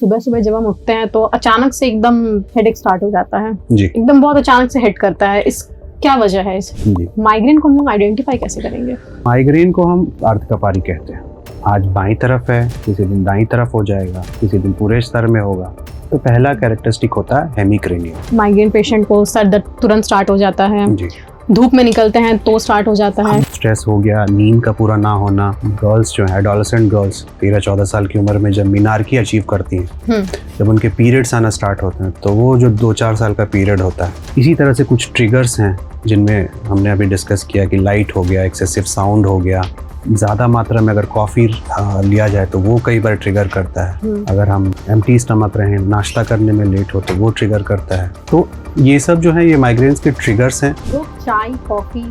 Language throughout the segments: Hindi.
सुबह सुबह जब हम उठते हैं तो अचानक से एकदम हेडेक स्टार्ट हो जाता है जी एकदम बहुत अचानक से हिट करता है। इस क्या वजह है इस जी। माइग्रेन को हम लोग आइडेंटिफाई कैसे करेंगे? माइग्रेन को हम अर्धकपारी कहते हैं। आज बाईं तरफ है, किसी दिन दाईं तरफ हो जाएगा, किसी दिन पूरे सर में होगा। तो पहला कैरेक्टरिस्टिक होता है हेमिक्रेनिया। माइग्रेन पेशेंट को सर दर्द तुरंत स्टार्ट हो जाता है, जी। धूप में निकलते हैं तो स्टार्ट हो जाता है। स्ट्रेस हो गया, नींद का पूरा ना होना। गर्ल्स जो है, एडोलेसेंट गर्ल्स 13-14 साल की उम्र में जब मीनार्की अचीव करती हैं, जब उनके पीरियड्स आना स्टार्ट होते हैं, तो वो जो 2-4 साल का पीरियड होता है, इसी तरह से कुछ ट्रिगर्स हैं जिनमें हमने अभी डिस्कस किया कि लाइट हो गया, एक्सेसिव साउंड हो गया, ज़्यादा मात्रा में अगर कॉफ़ी लिया जाए तो वो कई बार ट्रिगर करता है। अगर हम एम्प्टी स्टमक रहें, नाश्ता करने में लेट हो तो वो ट्रिगर करता है। तो ये सब जो है ये माइग्रेन्स के ट्रिगर्स हैं। जो चाय, कॉफ़ी,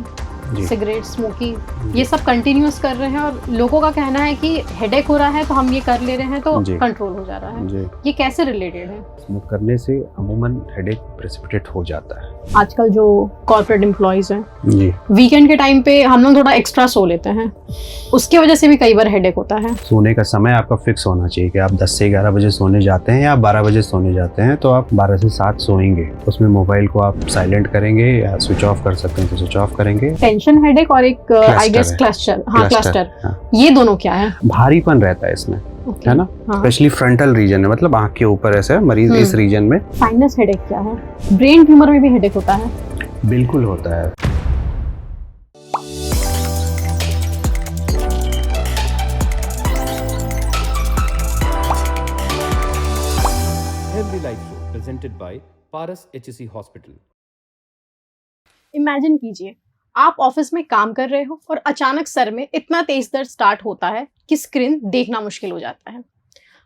सिगरेट, स्मोकिंग ये सब कंटिन्यूस कर रहे हैं और लोगों का कहना है कि हेडेक हो रहा है तो हम ये कर ले रहे हैं तो कंट्रोल हो जा रहा है। ये कैसे रिलेटेड है? स्मोक करने से अमूमन हेडेक प्रेसिपिटेट हो जाता है। आजकल जो कॉर्पोरेट एम्प्लॉइज हैं जी, वीकेंड के टाइम पे हम लोग थोड़ा एक्स्ट्रा सो लेते हैं, उसकी वजह से भी कई बार हेडेक होता है। सोने का समय आपका फिक्स होना चाहिए कि आप 10 से 11 बजे सोने जाते हैं या आप 12 बजे सोने जाते हैं, तो आप 12 से 7 सोएंगे। उसमें मोबाइल को आप साइलेंट करेंगे या स्विच ऑफ कर सकते हैं तो स्विच ऑफ करेंगे। टेंशन हेडेक और एक आई गेस क्लस्टर, ये दोनों क्या है? भारीपन रहता है इसमें, है ना, स्पेशली फ्रंटल रीजन है, मतलब आंख के ऊपर ऐसे मरीज इस रीजन में। साइनस हेडेक क्या है? ब्रेन ट्यूमर में भी हेडेक होता है? बिल्कुल होता है। Healthy Life Show presented by Paras HSC Hospital. Imagine कीजिए आप ऑफिस में काम कर रहे हो और अचानक सर में इतना तेज दर्द स्टार्ट होता है कि स्क्रीन देखना मुश्किल हो जाता है।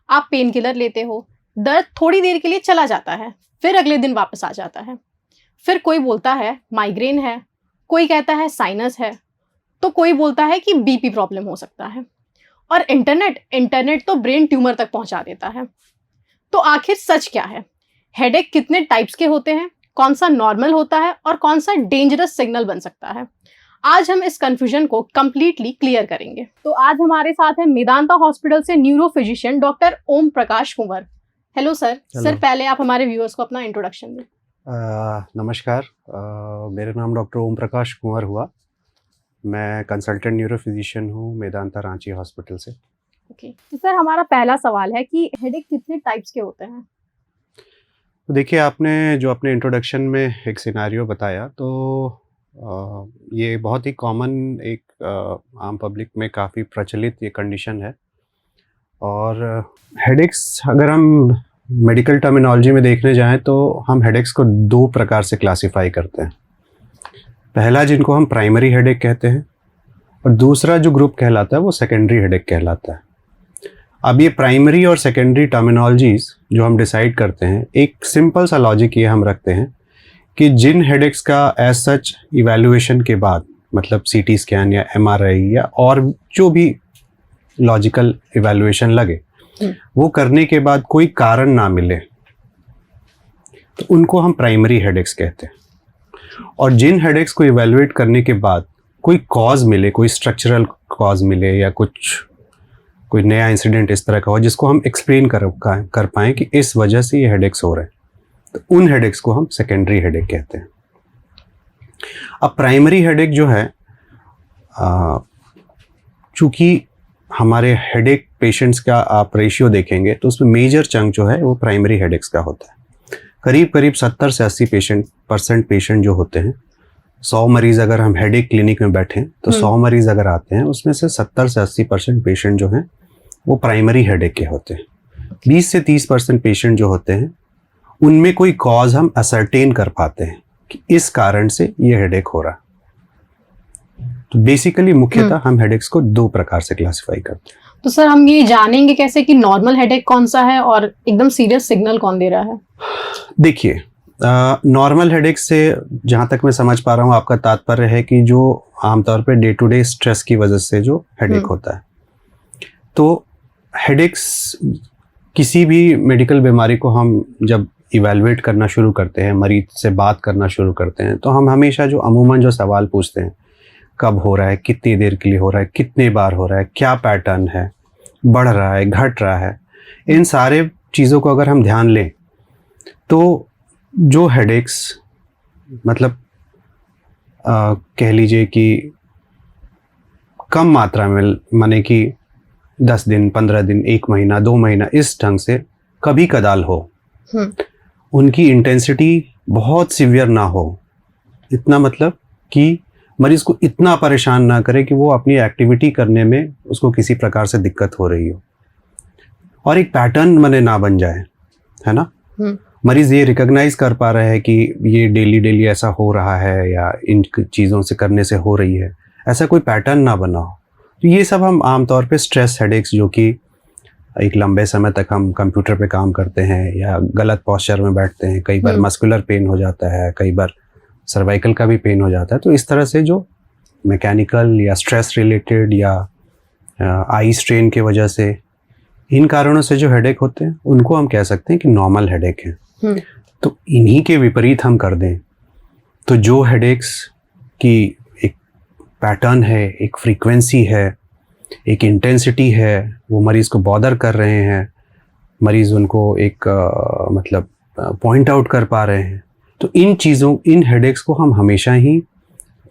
आप पेन किलर लेते हो, दर्द थोड़ी देर के लिए चला जाता है, फिर अगले दिन वापस आ जाता है। फिर कोई बोलता है माइग्रेन है, कोई कहता है साइनस है, तो कोई बोलता है कि बीपी प्रॉब्लम हो सकता है। और इंटरनेट तो ब्रेन ट्यूमर तक पहुंचा देता है। तो आखिर सच क्या है? हेडेक कितने टाइप्स के होते हैं, कौन सा नॉर्मल होता है और कौन सा डेंजरस सिग्नल बन सकता है? आज हम इस कंफ्यूजन को कंप्लीटली क्लियर करेंगे। तो आज हमारे साथ है मेदांता हॉस्पिटल से neuro physician doctor Om Prakash Kunwar. Hello sir. Sir पहले आप हमारे व्यूअर्स को अपना इंट्रोडक्शन दें। नमस्कार, मेरा नाम डॉक्टर ओम प्रकाश कुंवर हुआ। मैं कंसल्टेंट न्यूरो फिजिशियन हूँ मेदांता रांची हॉस्पिटल से। ओके, तो सर हमारा पहला सवाल है कि हेडेक कितने टाइप्स के होते हैं? तो देखिए, आपने जो अपने इंट्रोडक्शन में एक सिनारियो बताया, तो ये बहुत ही कॉमन एक आम पब्लिक में काफ़ी प्रचलित ये कंडीशन है। और हेडेक्स अगर हम मेडिकल टर्मिनोलॉजी में देखने जाएं तो हम हेडेक्स को 2 प्रकार से क्लासिफाई करते हैं। पहला जिनको हम प्राइमरी हेडेक कहते हैं और दूसरा जो ग्रुप कहलाता है वो सेकेंडरी हेडेक कहलाता है। अब ये प्राइमरी और सेकेंडरी टर्मिनोलॉजीज जो हम डिसाइड करते हैं, एक सिंपल सा लॉजिक ये हम रखते हैं कि जिन हेडेक्स का एज सच इवैल्यूएशन के बाद, मतलब सीटी स्कैन या एमआरआई या और जो भी लॉजिकल इवैल्यूएशन लगे, वो करने के बाद कोई कारण ना मिले तो उनको हम प्राइमरी हेडेक्स कहते हैं। और जिन हेडेक्स को इवैल्यूएट करने के बाद कोई कॉज मिले, कोई स्ट्रक्चरल कॉज मिले या कोई नया इंसिडेंट इस तरह का हो जिसको हम एक्सप्लेन कर पाएँ कि इस वजह से ये हेडेक्स हो रहे हैं, तो उन हेडेक्स को हम सेकेंडरी हेडेक कहते हैं। अब प्राइमरी हेडेक जो है, चूँकि हमारे हेडेक पेशेंट्स का आप रेशियो देखेंगे तो उसमें मेजर चंक जो है वो प्राइमरी हेडेक्स का होता है। करीब 70 से 80% पेशेंट जो होते हैं, 100 मरीज़ अगर हम हेडेक क्लिनिक में बैठें तो 100 मरीज़ अगर आते हैं उसमें से 70 से 80% पेशेंट जो हैं वो प्राइमरी हेडेक के होते हैं। 20 से 30% पेशेंट जो होते हैं उनमें कोई कॉज हम असरटेन कर पाते हैं कि इस कारण से ये हेडेक हो रहा। तो बेसिकली मुख्यतः हम हेडेक्स को 2 प्रकार से क्लासिफाई करते हैं। तो सर हम ये जानेंगे कैसे कि नॉर्मल हेडेक कौन सा है और एकदम सीरियस सिग्नल कौन दे रहा है? देखिए, नॉर्मल हेडेक से जहाँ तक मैं समझ पा रहा हूँ आपका तात्पर्य है कि जो आमतौर पे डे टू डे स्ट्रेस की वजह से जो हेडेक होता है। तो हेडेक्स किसी भी मेडिकल बीमारी को हम जब इवैल्यूएट करना शुरू करते हैं, मरीज से बात करना शुरू करते हैं, तो हम हमेशा जो अमूमन जो सवाल पूछते हैं, कब हो रहा है, कितनी देर के लिए हो रहा है, कितने बार हो रहा है, क्या पैटर्न है, बढ़ रहा है, घट रहा है, इन सारे चीज़ों को अगर हम ध्यान लें तो जो हेडेक्स मतलब कह लीजिए कि कम मात्रा में, माने कि 10 दिन, 15 दिन, 1 महीना, 2 महीना इस ढंग से कभी कदाल हो, उनकी इंटेंसिटी बहुत सीवियर ना हो, इतना मतलब कि मरीज़ को इतना परेशान ना करे कि वो अपनी एक्टिविटी करने में उसको किसी प्रकार से दिक्कत हो रही हो, और एक पैटर्न मने ना बन जाए, है ना। मरीज़ ये रिकॉग्नाइज कर पा रहा है कि ये डेली ऐसा हो रहा है या इन चीज़ों से करने से हो रही है, ऐसा कोई पैटर्न ना बना हो। तो ये सब हम आमतौर पे स्ट्रेस हेडेक्स, जो कि एक लंबे समय तक हम कंप्यूटर पे काम करते हैं या गलत पोस्चर में बैठते हैं, कई बार मस्कुलर पेन हो जाता है, कई बार सर्वाइकल का भी पेन हो जाता है। तो इस तरह से जो मैकेनिकल या स्ट्रेस रिलेटेड या आई स्ट्रेन की वजह से, इन कारणों से जो हेडेक होते हैं उनको हम कह सकते हैं कि नॉर्मल हेडेक है। तो इन्हीं के विपरीत हम कर दें तो जो हेडेक्स की एक पैटर्न है, एक फ्रीक्वेंसी है, एक इंटेंसिटी है, वो मरीज़ को बॉदर कर रहे हैं, मरीज़ उनको एक मतलब पॉइंट आउट कर पा रहे हैं, तो इन हेडेक्स को हम हमेशा ही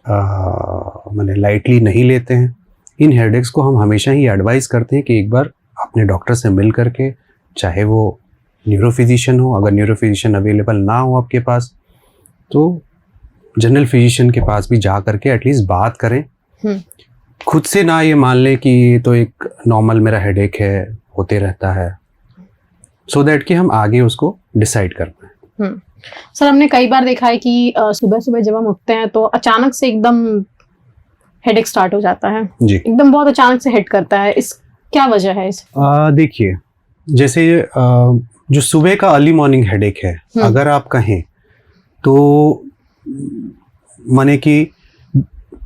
माने लाइटली नहीं लेते हैं। इन हेडेक्स को हम हमेशा ही एडवाइस करते हैं कि एक बार अपने डॉक्टर से मिल करके, चाहे वो न्यूरोफिजिशियन हो, अगर न्यूरोफिजिशियन अवेलेबल ना हो आपके पास तो जनरल फिजिशियन के पास भी जा करके एटलीस्ट बात करें। खुद से ना ये मान लें कि ये तो एक नॉर्मल मेरा हेडेक है, होते रहता है, सो दैट कि हम आगे उसको डिसाइड कर पाएँ। सर, हमने कई बार देखा है कि सुबह सुबह जब हम उठते हैं तो अचानक से एकदम हेडेक स्टार्ट हो जाता है जी, एकदम बहुत अचानक से हिट करता है। इस क्या वजह है इस? देखिए, जैसे जो सुबह का अर्ली मॉर्निंग हेडेक है, अगर आप कहें तो माने कि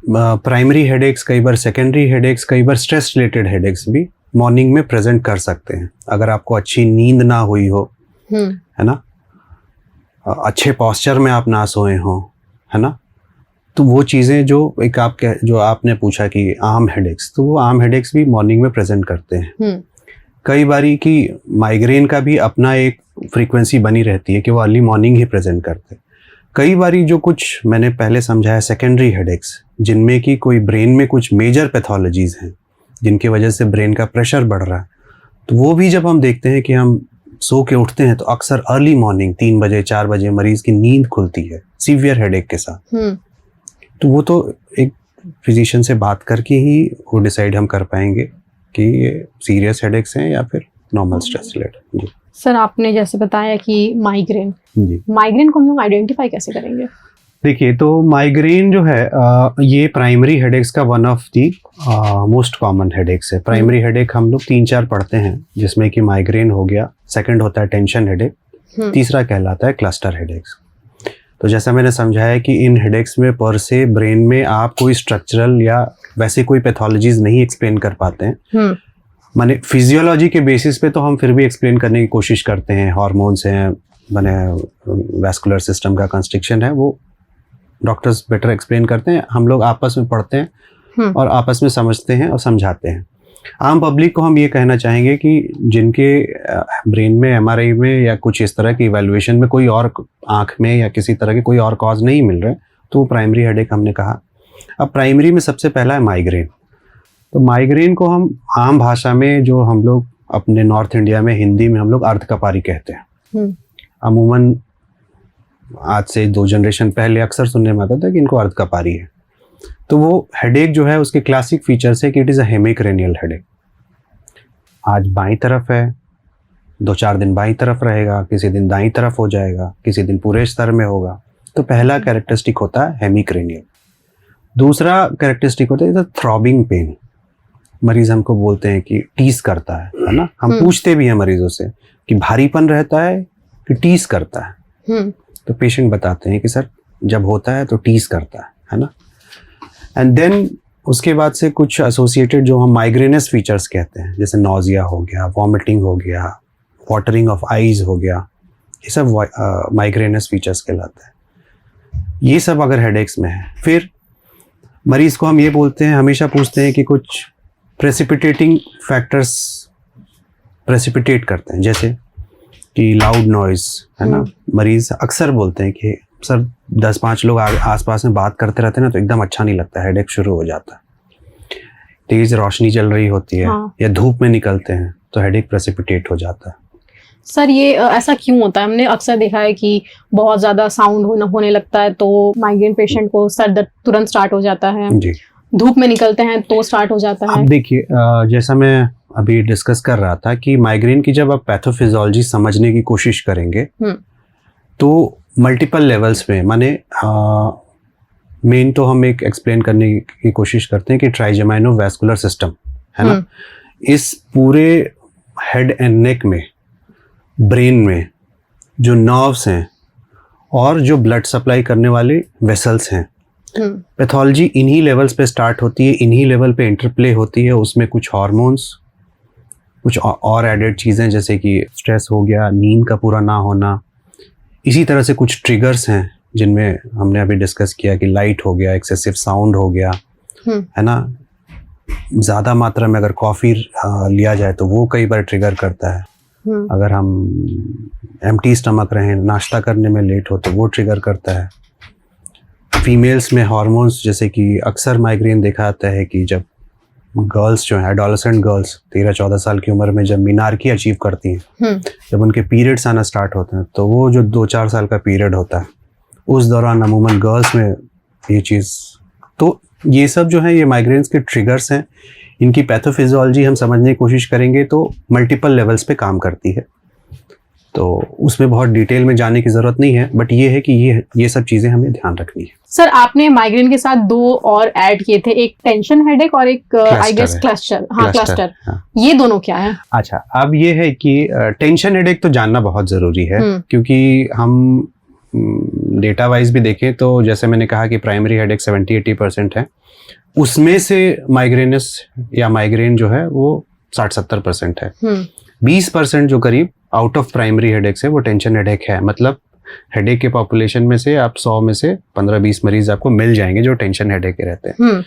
प्राइमरी हेडेक्स, कई बार सेकेंडरी हेडेक्स, कई बार स्ट्रेस रिलेटेड हेडेक्स भी मॉर्निंग में प्रेजेंट कर सकते हैं। अगर आपको अच्छी नींद ना हुई हो, है ना, अच्छे पोस्चर में आप ना सोए हो, है ना, तो वो चीज़ें जो आपने पूछा कि आम हेडेक्स, तो वो आम हेडेक्स भी मॉर्निंग में प्रेजेंट करते हैं। कई बारी की माइग्रेन का भी अपना एक फ्रीक्वेंसी बनी रहती है कि वो अर्ली मॉर्निंग ही प्रेजेंट करते हैं। कई बारी जो कुछ मैंने पहले समझाया सेकेंडरी हेडेक्स, जिनमें कि कोई ब्रेन में कुछ मेजर पैथोलॉजीज़ हैं जिनकी वजह से ब्रेन का प्रेशर बढ़ रहा है, तो वो भी जब हम देखते हैं कि हम सो के उठते हैं तो अक्सर अर्ली मॉर्निंग 3 बजे 4 बजे मरीज़ की नींद खुलती है सीवियर हेडेक के साथ। तो वो तो एक फिजिशियन से बात करके ही वो डिसाइड हम कर पाएंगे कि ये सीरियस हेडेक्स हैं या फिर नॉर्मल स्ट्रेस रिलेटेड। जी सर, आपने जैसे बताया कि माइग्रेन को हम लोग आइडेंटिफाई कैसे करेंगे? देखिए, तो माइग्रेन जो है ये प्राइमरी हेडेक्स का one of the most common headaches है। प्राइमरी हेडेक हम लोग 3-4 पढ़ते हैं, जिसमें कि माइग्रेन हो गया, सेकंड होता है टेंशन हेडेक, तीसरा कहलाता है क्लस्टर हेडेक्स। तो जैसा मैंने समझाया कि इन हेडेक्स में पर से ब्रेन में आप कोई स्ट्रक्चरल या वैसे कोई पैथोलॉजीज नहीं एक्सप्लेन कर पाते हैं। माने फिजियोलॉजी के बेसिस पे तो हम फिर भी एक्सप्लेन करने की कोशिश करते हैं, हार्मोन्स हैं, माने वैस्कुलर सिस्टम का कंस्ट्रिक्शन है, वो डॉक्टर्स बेटर एक्सप्लेन करते हैं, हम लोग आपस में पढ़ते हैं और आपस में समझते हैं और समझाते हैं। आम पब्लिक को हम ये कहना चाहेंगे कि जिनके ब्रेन में एमआरआई में या कुछ इस तरह की इवैल्यूएशन में कोई और आँख में या किसी तरह के कोई और कॉज नहीं मिल रहे, तो वो प्राइमरी हेडेक हमने कहा। अब प्राइमरी में सबसे पहला है माइग्रेन। तो माइग्रेन को हम आम भाषा में, जो हम लोग अपने नॉर्थ इंडिया में हिंदी में हम लोग अर्धकपारी कहते हैं। अमूमन आज से 2 जनरेशन पहले अक्सर सुनने में आता था कि इनको अर्धकपारी है। तो वो हेडेक जो है उसके क्लासिक फीचर्स है कि इट इज़ अ हेमिक्रेनियल हेडेक। आज बाईं तरफ है, 2-4 दिन बाईं तरफ रहेगा, किसी दिन दाईं तरफ हो जाएगा, किसी दिन पूरे स्तर में होगा। तो पहला कैरेक्टरिस्टिक होता है हेमिक्रेनियल। दूसरा कैरेक्टरिस्टिक होता है थ्रॉबिंग पेन। मरीज हमको बोलते हैं कि टीस करता है ना, हम पूछते भी हैं मरीजों से कि भारीपन रहता है कि टीस करता है। तो पेशेंट बताते हैं कि सर जब होता है तो टीस करता है ना। एंड देन उसके बाद से कुछ एसोसिएटेड जो हम माइग्रेनस फीचर्स कहते हैं, जैसे नॉजिया हो गया, वॉमिटिंग हो गया, वाटरिंग ऑफ आईज हो गया, ये सब माइग्रेनस फीचर्स कहलाता है। ये सब अगर हेडेक्स में है, फिर मरीज को हम ये बोलते हैं, हमेशा पूछते हैं कि कुछ प्रेसिपिटेटिंग फैक्टर्स प्रेसिपिटेट करते हैं, जैसे कि लाउड नॉइज़ है ना, मरीज़ अक्सर बोलते हैं कि सर 10-5 लोग आसपास में बात करते रहते हैं ना तो एकदम अच्छा नहीं लगता, हेडेक शुरू हो जाता है। तेज़ रोशनी चल रही होती है या धूप में निकलते हैं तो हेडेक प्रेसिपिटेट हो जाता है। सर ये ऐसा क्यों होता है? हमने अक्सर देखा है कि बहुत ज़्यादा साउंड होने लगता है तो माइग्रेन पेशेंट को सर दर्द तुरंत स्टार्ट हो जाता है, जी। धूप में निकलते हैं तो स्टार्ट हो जाता है। अब देखिए जैसा मैं अभी डिस्कस कर रहा था कि माइग्रेन की जब आप पैथोफिजियोलॉजी समझने की कोशिश करेंगे तो मल्टीपल लेवल्स पे, माने मेन तो हम एक एक्सप्लेन करने की कोशिश करते हैं कि ट्राइजेमाइनो वैस्कुलर सिस्टम है ना, इस पूरे हेड एंड नेक में, ब्रेन में जो नर्व्स हैं और जो ब्लड सप्लाई करने वाले वेसल्स हैं, पैथोलॉजी इन्हीं लेवल्स पे स्टार्ट होती है, इन्हीं लेवल पे इंटरप्ले होती है। उसमें कुछ हार्मोन्स, कुछ और एडेड चीज़ें जैसे कि स्ट्रेस हो गया, नींद का पूरा ना होना, इसी तरह से कुछ ट्रिगर्स हैं जिनमें हमने अभी डिस्कस किया कि लाइट हो गया, एक्सेसिव साउंड हो गया, है ना, ज़्यादा मात्रा में अगर कॉफ़ी लिया जाए तो वो कई बार ट्रिगर करता है, अगर हम एम्प्टी स्टमक रहें, नाश्ता करने में लेट हो तो वो ट्रिगर करता है। फीमेल्स में हार्मोन्स, जैसे कि अक्सर माइग्रेन देखा जाता है कि जब गर्ल्स जो हैं, एडोलेसेंट गर्ल्स 13-14 साल की उम्र में जब मीनार्की अचीव करती हैं, जब उनके पीरियड्स आना स्टार्ट होते हैं तो वो जो 2-4 साल का पीरियड होता है उस दौरान अमूमन गर्ल्स में ये चीज़, तो ये सब जो है ये माइग्रेन्स के ट्रिगर्स हैं। इनकी पैथोफिजियोलॉजी हम समझने की कोशिश करेंगे तो मल्टीपल लेवल्स पे काम करती है, तो उसमें बहुत डिटेल में जाने की ज़रूरत नहीं है, बट ये है कि ये सब चीज़ें हमें ध्यान रखनी है। सर आपने माइग्रेन के साथ 2 और ऐड किए थे, एक टेंशन हेडेक और एक आई गेस क्लस्टर। हाँ, क्लस्टर। ये दोनों क्या है? अच्छा, अब ये है कि टेंशन हेडेक तो जानना बहुत ज़रूरी है, क्योंकि हम डेटा वाइज भी देखें तो जैसे मैंने कहा कि प्राइमरी हेडेक 70-80% है, उसमें से माइग्रेनस या माइग्रेन जो है वो 60-70% है। 20% जो करीब आउट ऑफ प्राइमरी हेडेक है वो टेंशन हेडेक है। मतलब हेडेक के पॉपुलेशन में से आप 100 में से 15-20 मरीज आपको मिल जाएंगे जो टेंशन हेडेक के रहते हैं।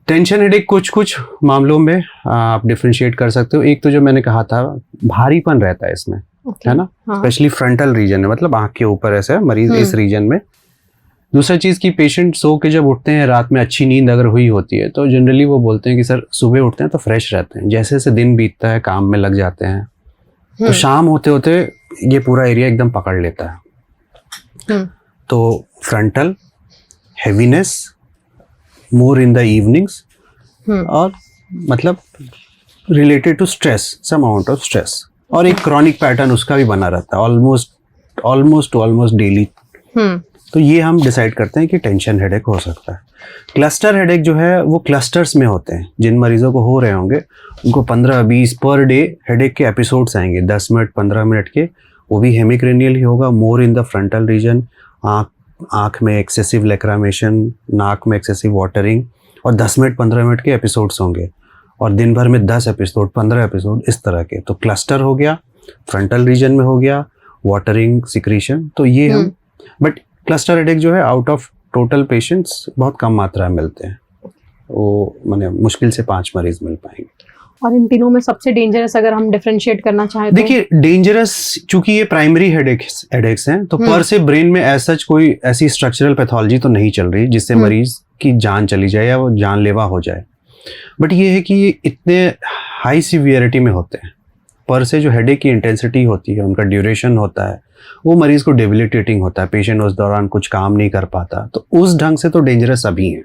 टेंशन हेडेक कुछ मामलों में आप डिफरेंशिएट कर सकते हो। एक तो जो मैंने कहा था, भारीपन रहता है इसमें, है ना, स्पेशली फ्रंटल रीजन में, मतलब आंख के ऊपर ऐसा मरीज इस रीजन में। दूसरा चीज़ कि पेशेंट सो के जब उठते हैं, रात में अच्छी नींद अगर हुई होती है तो जनरली वो बोलते हैं कि सर सुबह उठते हैं तो फ्रेश रहते हैं, जैसे जैसे दिन बीतता है काम में लग जाते हैं तो शाम होते होते ये पूरा एरिया एकदम पकड़ लेता है। तो frontal heaviness more in the evenings, और मतलब related to stress, some amount of stress, और एक क्रॉनिक पैटर्न उसका भी बना रहता है ऑलमोस्ट डेली। तो ये हम डिसाइड करते हैं कि टेंशन हेडेक हो सकता है। क्लस्टर हेडेक जो है वो क्लस्टर्स में होते हैं। जिन मरीजों को हो रहे होंगे उनको 15-20 पर डे हेडेक के एपिसोड्स आएंगे, 10 मिनट 15 मिनट के, वो भी हेमिक्रेनियल ही होगा, मोर इन द फ्रंटल रीजन। आँख में एक्सेसिव लेक्रामेशन, नाक में एक्सेसिव वाटरिंग, और 10 मिनट 15 मिनट के एपिसोड्स होंगे, और दिन भर में 10 एपिसोड 15 एपिसोड इस तरह के। तो क्लस्टर हो गया, फ्रंटल रीजन में हो गया, वाटरिंग, सिक्रीशन, तो ये हम, बट क्लस्टर हेडेक जो है आउट ऑफ टोटल पेशेंट्स बहुत कम मात्रा में मिलते हैं, वो माने मुश्किल से 5 मरीज मिल पाएंगे। और इन तीनों में सबसे डेंजरस अगर हम डिफरेंशिएट करना चाहें तो? देखिए डेंजरस, चूंकि ये प्राइमरी हेडेक्स हैं तो पर से ब्रेन में ऐसा कोई ऐसी स्ट्रक्चरल पैथोलॉजी तो नहीं चल रही जिससे मरीज की जान चली जाए या वो जानलेवा हो जाए, बट ये है कि ये इतने हाई सीवियरिटी में होते हैं। पर से जो हेडेक की इंटेंसिटी होती है, उनका ड्यूरेशन होता है, वो मरीज को डेबिलिटेटिंग होता है, पेशेंट उस दौरान कुछ काम नहीं कर पाता, तो उस ढंग से तो डेंजरस अभी है।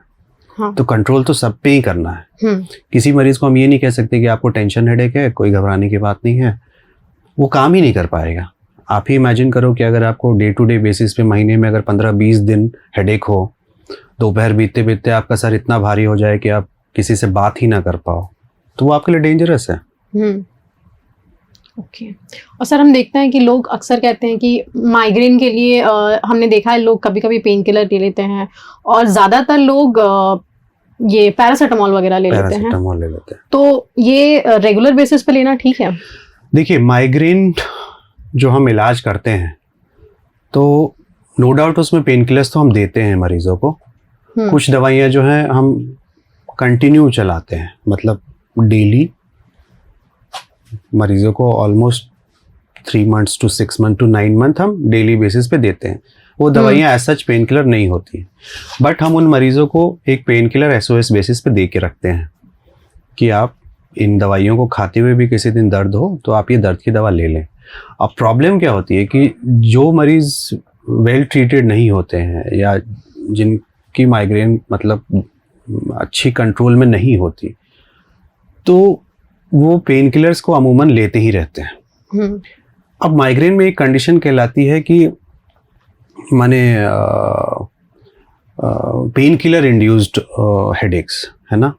हाँ। तो कंट्रोल तो सब पे ही करना है। किसी मरीज को हम ये नहीं कह सकते कि आपको टेंशन हेडेक है, कोई घबराने की बात नहीं है, वो काम ही नहीं कर पाएगा। आप ही इमेजिन करो कि अगर आपको डे टू डे बेसिस पे महीने में अगर 15-20 दिन हेडेक हो, दोपहर बीतते बीतते आपका सर इतना भारी हो जाए कि आप किसी से बात ही ना कर पाओ, तो वो आपके लिए डेंजरस है। ओके। और सर हम देखते हैं कि लोग अक्सर कहते हैं कि माइग्रेन के लिए हमने देखा है लोग कभी कभी पेन किलर ले लेते हैं, और ज़्यादातर लोग ये पैरासीटामोल वगैरह ले लेते हैं। तो ये रेगुलर बेसिस पे लेना ठीक है? देखिए माइग्रेन जो हम इलाज करते हैं तो नो डाउट उसमें पेन किलर्स तो हम देते हैं मरीजों को। कुछ दवाइयाँ जो हैं हम कंटिन्यू चलाते हैं, मतलब डेली मरीजों को almost 3 months to 6 month to 9 month हम डेली बेसिस पे देते हैं। वो दवाइयाँ एज सच पेन किलर नहीं होती, बट हम उन मरीजों को एक पेन किलर SOS बेसिस पे दे के रखते हैं कि आप इन दवाइयों को खाते हुए भी किसी दिन दर्द हो तो आप ये दर्द की दवा ले लें। अब प्रॉब्लम क्या होती है कि जो मरीज़ वेल ट्रीटेड नहीं होते हैं या जिनकी माइग्रेन मतलब अच्छी कंट्रोल में नहीं होती, तो वो पेन किलर्स को अमूमन लेते ही रहते हैं। अब माइग्रेन में एक कंडीशन कहलाती है कि माने पेन किलर इंड्यूस्ड हेडेक्स, है ना।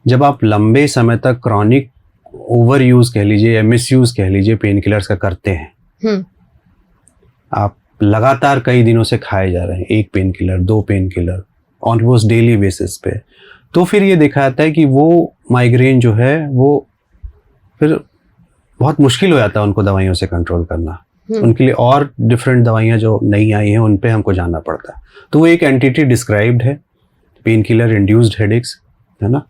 जब आप लंबे समय तक क्रॉनिक ओवर यूज़ कह लीजिए या मिस यूज़ कह लीजिए पेन किलर्स का करते हैं, आप लगातार कई दिनों से खाए जा रहे हैं, 1 pain killer 2 pain killer almost daily basis पे, तो फिर ये देखा जाता है कि वो माइग्रेन जो है वो फिर बहुत मुश्किल हो जाता है उनको दवाइयों से कंट्रोल करना। उनके लिए और डिफरेंट दवाइयाँ जो नई आई हैं उन पे हमको जाना पड़ता है। तो वो एक एंटिटी डिस्क्राइब्ड है, पेन किलर इंड्यूस्ड हेडेक्स, है ना,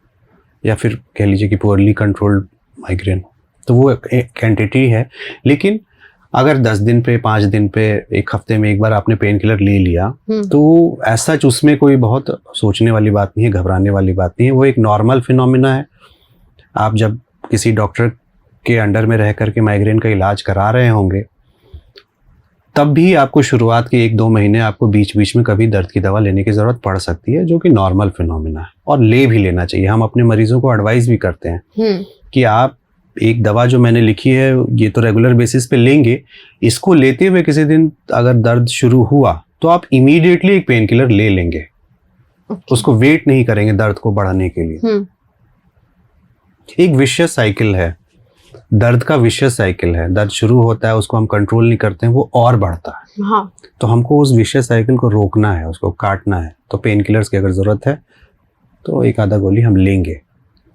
या फिर कह लीजिए कि पुअरली कंट्रोल्ड माइग्रेन। तो वो एक एंटिटी है। लेकिन अगर 10 दिन पे 5 दिन पे 1 हफ्ते में एक बार आपने पेन किलर ले लिया तो ऐसा उसमें कोई बहुत सोचने वाली बात नहीं है, घबराने वाली बात नहीं है। वो एक नॉर्मल फिनोमिना है। आप जब किसी डॉक्टर के अंडर में रह करके माइग्रेन का इलाज करा रहे होंगे तब भी आपको शुरुआत के 1-2 महीने आपको बीच बीच में कभी दर्द की दवा लेने की ज़रूरत पड़ सकती है, जो कि नॉर्मल फिनोमिना है और ले भी लेना चाहिए। हम अपने मरीजों को एडवाइस भी करते हैं कि आप एक दवा जो मैंने लिखी है ये तो रेगुलर बेसिस पे लेंगे, इसको लेते हुए किसी दिन अगर दर्द शुरू हुआ तो आप इमीडिएटली एक पेन किलर ले लेंगे। उसको वेट नहीं करेंगे दर्द को बढ़ाने के लिए। एक विशियस साइकिल है, दर्द का विशियस साइकिल है। दर्द शुरू होता है, उसको हम कंट्रोल नहीं करते हैं, वो और बढ़ता है। हाँ। तो हमको उस विशियस साइकिल को रोकना है, उसको काटना है। तो पेन किलर्स की अगर ज़रूरत है तो 1 आधा गोली हम लेंगे।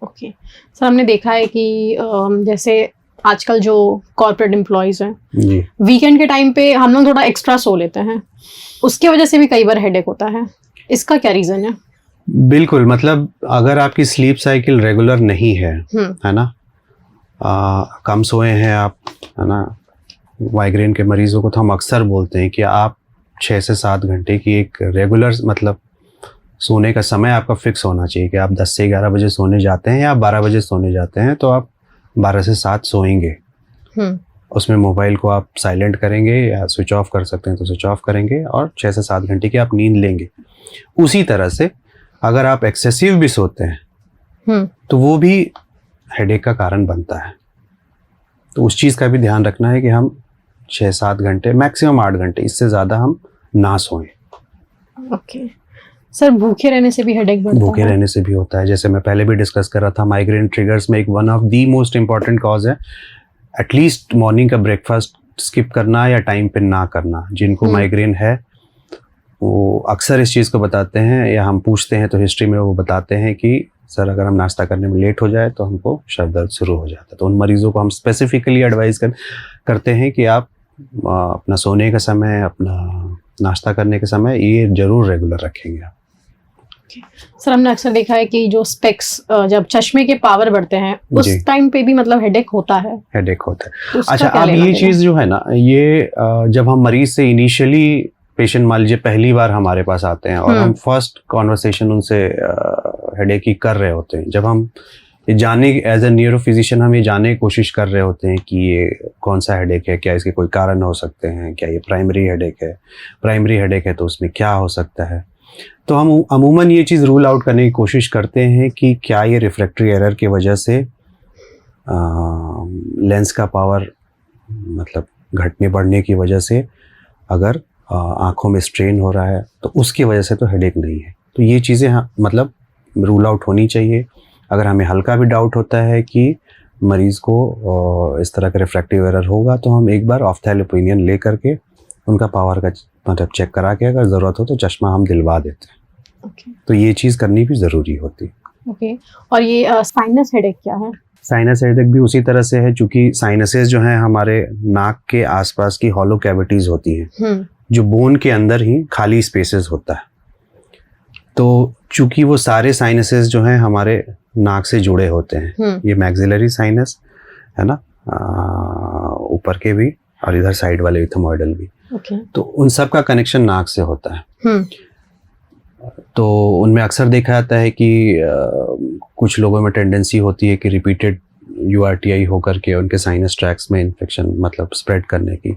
ओके सर, हमने देखा है कि जैसे आजकल जो कॉर्पोरेट एम्प्लॉयज़ हैं जी, वीकेंड के टाइम पे हम लोग थोड़ा एक्स्ट्रा सो लेते हैं, उसकी वजह से भी कई बार हेडेक होता है। इसका क्या रीज़न है? बिल्कुल, मतलब अगर आपकी स्लीप साइकिल रेगुलर नहीं है, है ना, कम सोए हैं आप, है ना। माइग्रेन के मरीजों को तो हम अक्सर बोलते हैं कि आप 6 से 7 घंटे की एक रेगुलर मतलब सोने का समय आपका फिक्स होना चाहिए कि आप 10 से 11 बजे सोने जाते हैं या आप 12 बजे सोने जाते हैं तो आप 12 से 7 सोएंगे। उसमें मोबाइल को आप साइलेंट करेंगे या स्विच ऑफ कर सकते हैं तो स्विच ऑफ करेंगे और 6 से 7 घंटे की आप नींद लेंगे। उसी तरह से अगर आप एक्सेसिव भी सोते हैं तो वो भी हेडेक का कारण बनता है। तो उस चीज़ का भी ध्यान रखना है कि हम 6-7 घंटे मैक्सिमम 8 घंटे, इससे ज़्यादा हम ना सोएं। ओके सर, भूखे रहने से भी हेडेक बढ़ता है? भूखे रहने से भी होता है। जैसे मैं पहले भी डिस्कस कर रहा था, माइग्रेन ट्रिगर्स में एक one of the most important cause है एटलीस्ट मॉर्निंग का ब्रेकफास्ट स्किप करना या टाइम पे ना करना। जिनको माइग्रेन है वो अक्सर इस चीज़ को बताते हैं या हम पूछते हैं तो हिस्ट्री में वो बताते हैं कि सर अगर हम नाश्ता करने में लेट हो जाए तो हमको सर दर्द शुरू हो जाता है। तो उन मरीज़ों को हम स्पेसिफिकली एडवाइस करते हैं कि आप अपना सोने का समय, अपना नाश्ता करने के समय ये ज़रूर रेगुलर रखेंगे आप। सर, हमने अक्सर देखा है कि जो स्पेक्स जब चश्मे के पावर बढ़ते हैं उस टाइम पे भी मतलब हेडेक होता है। हेडेक होता है। अच्छा, अब ये चीज़ जो है ना, ये जब हम मरीज से इनिशियली पेशेंट मान लीजिए पहली बार हमारे पास आते हैं और हम फर्स्ट कॉन्वर्सेशन उनसे हेडेक की कर रहे होते हैं, जब हम ये जाने एज ए न्यूरो फिजिशियन हम ये जानने की कोशिश कर रहे होते हैं कि ये कौन सा हेडेक है, क्या इसके कोई कारण हो सकते हैं, क्या ये प्राइमरी हेडेक है, प्राइमरी हेडेक है तो उसमें क्या हो सकता है। तो हम अमूमन ये चीज़ रूल आउट करने की कोशिश करते हैं कि क्या ये रिफ्रैक्टरी एरर की वजह से लेंस का पावर मतलब घटने बढ़ने की वजह से अगर आँखों में स्ट्रेन हो रहा है तो उसकी वजह से तो हेडेक नहीं है। तो ये चीज़ें मतलब रूल आउट होनी चाहिए। अगर हमें हल्का भी डाउट होता है कि मरीज़ को इस तरह का रिफ्रैक्टिव एरर होगा तो हम एक बार ऑफ्थैल ओपिनियन ले करके उनका पावर का मतलब चेक करा के अगर ज़रूरत हो तो चश्मा हम दिलवा देते हैं। तो ये चीज़ करनी भी ज़रूरी होती है। और ये साइनस हेडेक क्या है? साइनस हेडेक भी उसी तरह से है, चूँकि साइनसेस जो हैं हमारे नाक के आसपास की हॉलो कैविटीज़ होती हैं जो बोन के अंदर ही खाली स्पेसेस होता है। तो चूँकि वो सारे साइनसेस जो हैं हमारे नाक से जुड़े होते हैं, ये मैक्सिलरी साइनस है ना, ऊपर के भी और इधर साइड वाले इथमोइडल भी। ओके। तो उन सब का कनेक्शन नाक से होता है। तो उनमें अक्सर देखा जाता है कि कुछ लोगों में टेंडेंसी होती है कि रिपीटेड URTI होकर के उनके साइनस ट्रैक्स में इन्फेक्शन मतलब स्प्रेड करने की,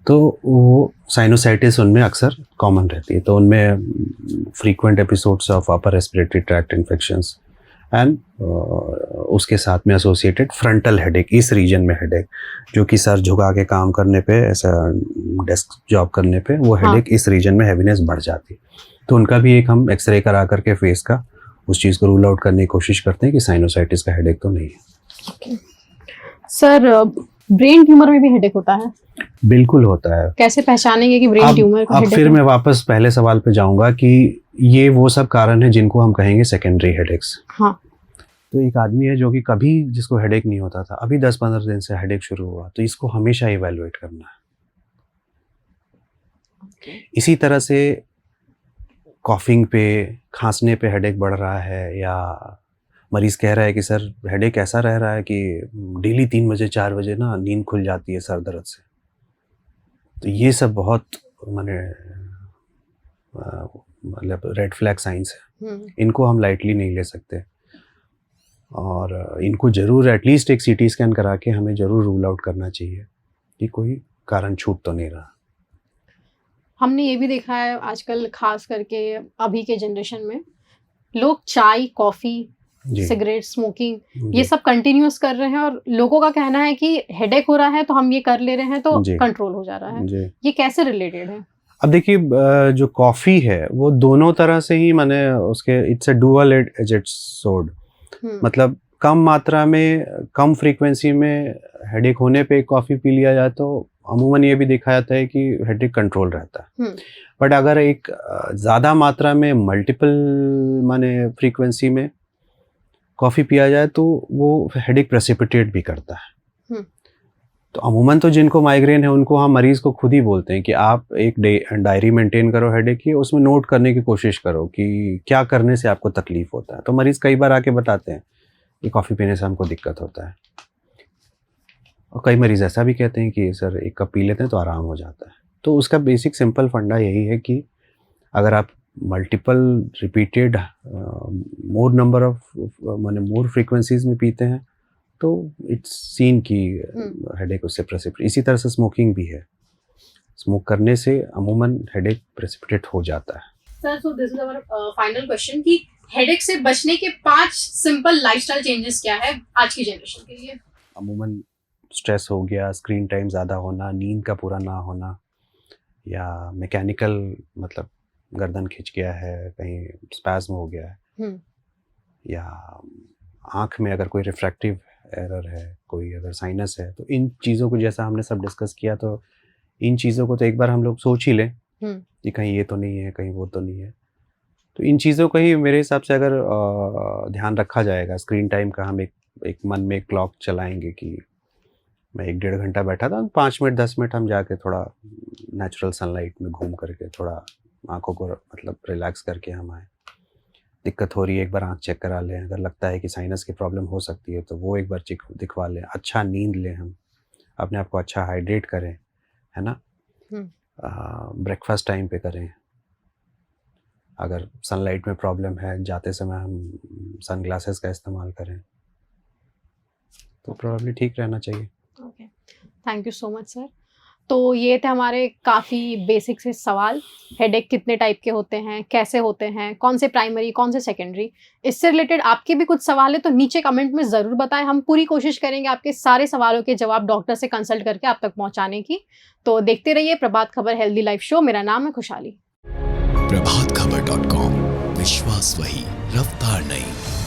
तो वो साइनोसाइटिस उनमें अक्सर कॉमन रहती है। तो उनमें frequent episodes of upper respiratory tract infections and उसके साथ में एसोसिएटेड फ्रंटल हेडेक, इस रीजन में हेडेक, जो कि सर झुका के काम करने पे, ऐसा डेस्क जॉब करने पे वो हेडेक इस रीजन में हैवीनेस बढ़ जाती है। तो उनका भी एक हम एक्सरे करा करके फेस का उस चीज़ को रूल आउट करने की कोशिश करते हैं कि साइनोसाइटिस का हेडेक तो नहीं है। सर ब्रेन ट्यूमर में भी हेडेक होता है? बिल्कुल होता है। कैसे पहचानेंगे कि ब्रेन ट्यूमर का अब हेडेक फिर है? मैं वापस पहले सवाल पे जाऊंगा कि ये वो सब कारण है जिनको हम कहेंगे सेकेंडरी हेडेक्स। हाँ। तो एक आदमी है जो कि कभी जिसको हेडेक नहीं होता था, अभी 10-15 दिन से हेडेक शुरू हुआ, तो इसको हमेशा इवैल्यूएट करना है। इसी तरह से कॉफिंग पे, खांसने पे हेडेक बढ़ रहा है, या मरीज़ कह रहा है कि सर हेडेक ऐसा रह रहा है कि डेली 3 बजे 4 बजे ना नींद खुल जाती है सर दर्द से। तो ये सब बहुत मतलब रेड फ्लैग साइंस है, इनको हम लाइटली नहीं ले सकते, और इनको ज़रूर एटलीस्ट एक CT स्कैन करा के हमें ज़रूर रूल आउट करना चाहिए कि कोई कारण छूट तो नहीं रहा। हमने ये भी देखा है आजकल, खास करके अभी के जनरेशन में लोग चाय, कॉफ़ी, सिगरेट, स्मोकिंग ये सब कंटिन्यूअस कर रहे हैं, और लोगों का कहना है कि हेडेक हो रहा है तो हम ये कर ले रहे हैं तो कंट्रोल हो जा रहा है। ये कैसे रिलेटेड है? अब देखिए, जो कॉफ़ी है वो दोनों तरह से ही, माने उसके it's a dual edged sword. मतलब कम मात्रा में, कम फ्रीक्वेंसी में हेडेक होने पे कॉफ़ी पी लिया जाए तो अमूमन ये भी देखा जाता है कि हेडेक कंट्रोल रहता है। बट अगर एक ज़्यादा मात्रा में, मल्टीपल माने फ्रीक्वेंसी में कॉफ़ी पिया जाए तो वो हेडेक प्रेसिपिटेट भी करता है। तो अमूमन तो जिनको माइग्रेन है उनको हम मरीज़ को खुद ही बोलते हैं कि आप एक डायरी मेंटेन करो हेडेक की, उसमें नोट करने की कोशिश करो कि क्या करने से आपको तकलीफ़ होता है। तो मरीज़ कई बार आके बताते हैं कि कॉफ़ी पीने से हमको दिक्कत होता है, और कई मरीज़ ऐसा भी कहते हैं कि सर एक कप पी लेते हैं तो आराम हो जाता है। तो उसका बेसिक सिंपल फंडा यही है कि अगर आप multiple repeated more number of माने मोर फ्रीक्वेंसीज में पीते हैं तो इट्स सीन की हेडेक उससे प्रेसिपिटेट। इसी तरह से स्मोकिंग भी है, स्मोक करने से अमूमन हेडेक प्रेसिपिटेट हो जाता है। Sir, so this is our final question कि हेडेक से बचने के 5 सिंपल लाइफस्टाइल चेंजेस क्या है आज की जनरेशन के लिए? अमूमन स्ट्रेस हो गया, स्क्रीन टाइम ज़्यादा होना, नींद का पूरा ना होना, या मैकेनिकल मतलब गर्दन खिंच गया है, कहीं स्पैज्म हो गया है, या आँख में अगर कोई रिफ्रैक्टिव एरर है, कोई अगर साइनस है, तो इन चीज़ों को जैसा हमने सब डिस्कस किया, तो इन चीज़ों को तो एक बार हम लोग सोच ही लें कि कहीं ये तो नहीं है, कहीं वो तो नहीं है। तो इन चीज़ों का ही मेरे हिसाब से अगर ध्यान रखा जाएगा, स्क्रीन टाइम का हम एक मन में एक क्लॉक चलाएंगे कि मैं 1-1.5 घंटा बैठा था, 5 मिनट 10 मिनट हम जाके थोड़ा नेचुरल सनलाइट में घूम करके थोड़ा आँखों को मतलब रिलैक्स करके हम आए। दिक्कत हो रही है एक बार आँख चेक करा लें, अगर लगता है कि साइनस की प्रॉब्लम हो सकती है तो वो एक बार दिखवा लें। अच्छा नींद लें, हम अपने आप को अच्छा हाइड्रेट करें, है ना। ब्रेकफास्ट टाइम पे करें। अगर सनलाइट में प्रॉब्लम है, जाते समय हम सनग्लासेस का इस्तेमाल करें, तो प्रॉब्लली ठीक रहना चाहिए। Okay, thank you so much sir. तो ये थे हमारे काफ़ी बेसिक से सवाल। हेडेक कितने टाइप के होते हैं, कैसे होते हैं, कौन से प्राइमरी, कौन से सेकेंडरी। इससे रिलेटेड आपके भी कुछ सवाल है तो नीचे कमेंट में ज़रूर बताएं। हम पूरी कोशिश करेंगे आपके सारे सवालों के जवाब डॉक्टर से कंसल्ट करके आप तक पहुंचाने की। तो देखते रहिए Prabhat Khabar healthy life show. मेरा नाम है खुशहाली। प्रभातखबर.com, विश्वास वही, रफ्तार नहीं।